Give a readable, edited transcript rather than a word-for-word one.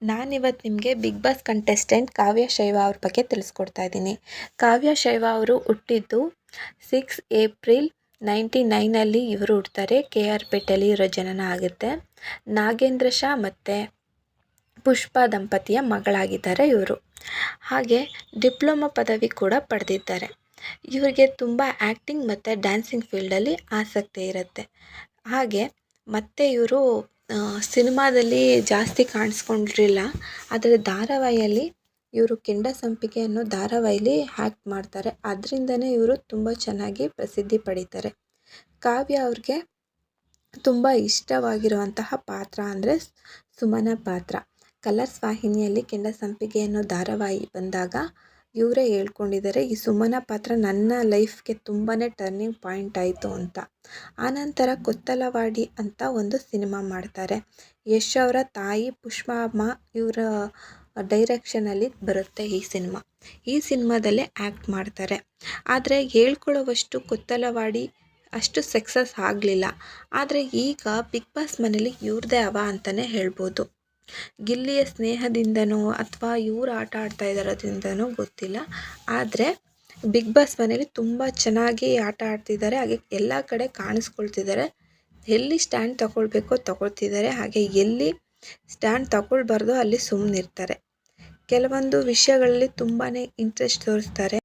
ನಾನಿವತ್ತು ನಿಮಗೆ big boss contestant ಕಾವ್ಯ ಶೈವ ಅವ್ರ ಬಗ್ಗೆ ತಿಳಿಸ್ಕೊಡ್ತಾ ಇದ್ದೀನಿ. ಕಾವ್ಯ ಶೈವ ಅವರು ಹುಟ್ಟಿದ್ದು 6 ಏಪ್ರಿಲ್ 99 ಇವರು ಹುಡ್ತಾರೆ. KR ಪೇಟೆಯಲ್ಲಿ ಇವರ ಜನನ ಆಗುತ್ತೆ. ನಾಗೇಂದ್ರ ಶಾ ಮತ್ತು ಪುಷ್ಪ ದಂಪತಿಯ ಮಗಳಾಗಿದ್ದಾರೆ ಇವರು. ಹಾಗೆ ಡಿಪ್ಲೊಮಾ ಪದವಿ ಕೂಡ ಪಡೆದಿದ್ದಾರೆ. ಇವರಿಗೆ ತುಂಬ ಆ್ಯಕ್ಟಿಂಗ್ ಮತ್ತು ಡ್ಯಾನ್ಸಿಂಗ್ ಫೀಲ್ಡಲ್ಲಿ ಆಸಕ್ತಿ ಇರುತ್ತೆ. ಹಾಗೆ ಮತ್ತು ಇವರು ಸಿನಿಮಾದಲ್ಲಿ ಜಾಸ್ತಿ ಕಾಣಿಸ್ಕೊಂಡಿರಲಿಲ್ಲ, ಆದರೆ ಧಾರಾವಾಹಿಯಲ್ಲಿ ಇವರು ಕೆಂಡ ಸಂಪಿಗೆ ಅನ್ನೋ ಧಾರಾವಾಹಿಲಿ ಆ್ಯಕ್ಟ್ ಮಾಡ್ತಾರೆ. ಅದರಿಂದನೇ ಇವರು ತುಂಬ ಚೆನ್ನಾಗಿ ಪ್ರಸಿದ್ಧಿ ಪಡೀತಾರೆ. ಕಾವ್ಯ ಅವ್ರಿಗೆ ತುಂಬ ಇಷ್ಟವಾಗಿರುವಂತಹ ಪಾತ್ರ ಅಂದರೆ ಸುಮನ ಪಾತ್ರ. ಕಲರ್ಸ್ ವಾಹಿನಿಯಲ್ಲಿ ಕೆಂಡ ಸಂಪಿಗೆ ಅನ್ನೋ ಧಾರಾವಾಹಿ ಬಂದಾಗ ಇವರೇ ಹೇಳ್ಕೊಂಡಿದ್ದಾರೆ, ಈ ಸುಮನ ಪಾತ್ರ ನನ್ನ ಲೈಫ್ಗೆ ತುಂಬಾ ಟರ್ನಿಂಗ್ ಪಾಯಿಂಟ್ ಆಯಿತು ಅಂತ. ಆನಂತರ ಕೊತ್ತಲವಾಡಿ ಅಂತ ಒಂದು ಸಿನಿಮಾ ಮಾಡ್ತಾರೆ. ಯಶ್ ಅವರ ತಾಯಿ ಪುಷ್ಪಮ್ಮ ಇವರ ಡೈರೆಕ್ಷನಲ್ಲಿ ಬರುತ್ತೆ ಈ ಸಿನಿಮಾ. ಈ ಸಿನಿಮಾದಲ್ಲೇ ಆ್ಯಕ್ಟ್ ಮಾಡ್ತಾರೆ. ಆದರೆ ಹೇಳ್ಕೊಳ್ಳೋವಷ್ಟು ಕೊತ್ತಲವಾಡಿ ಅಷ್ಟು ಸಕ್ಸಸ್ ಆಗಲಿಲ್ಲ. ಆದರೆ ಈಗ ಬಿಗ್ ಬಾಸ್ ಮನೇಲಿ ಇವ್ರದ್ದೇ ಅಂತಲೇ ಹೇಳ್ಬೋದು. ಗಿಲ್ಲಿಯ ಸ್ನೇಹದಿಂದನೋ ಅಥವಾ ಇವ್ರು ಆಟ ಆಡ್ತಾ ಇರೋದ್ರಿಂದನೋ ಗೊತ್ತಿಲ್ಲ, ಆದರೆ ಬಿಗ್ ಬಾಸ್ ಮನೇಲಿ ತುಂಬ ಚೆನ್ನಾಗಿ ಆಟ ಆಡ್ತಿದ್ದಾರೆ. ಹಾಗೆ ಎಲ್ಲ ಕಡೆ ಕಾಣಿಸ್ಕೊಳ್ತಿದ್ದಾರೆ. ಎಲ್ಲಿ ಸ್ಟ್ಯಾಂಡ್ ತಗೊಳ್ಬೇಕೋ ತಗೊಳ್ತಿದ್ದಾರೆ, ಹಾಗೆ ಎಲ್ಲಿ ಸ್ಟ್ಯಾಂಡ್ ತಗೊಳ್ಬಾರ್ದೋ ಅಲ್ಲಿ ಸುಮ್ಮನಿರ್ತಾರೆ. ಕೆಲವೊಂದು ವಿಷಯಗಳಲ್ಲಿ ತುಂಬಾ ಇಂಟ್ರೆಸ್ಟ್ ತೋರಿಸ್ತಾರೆ.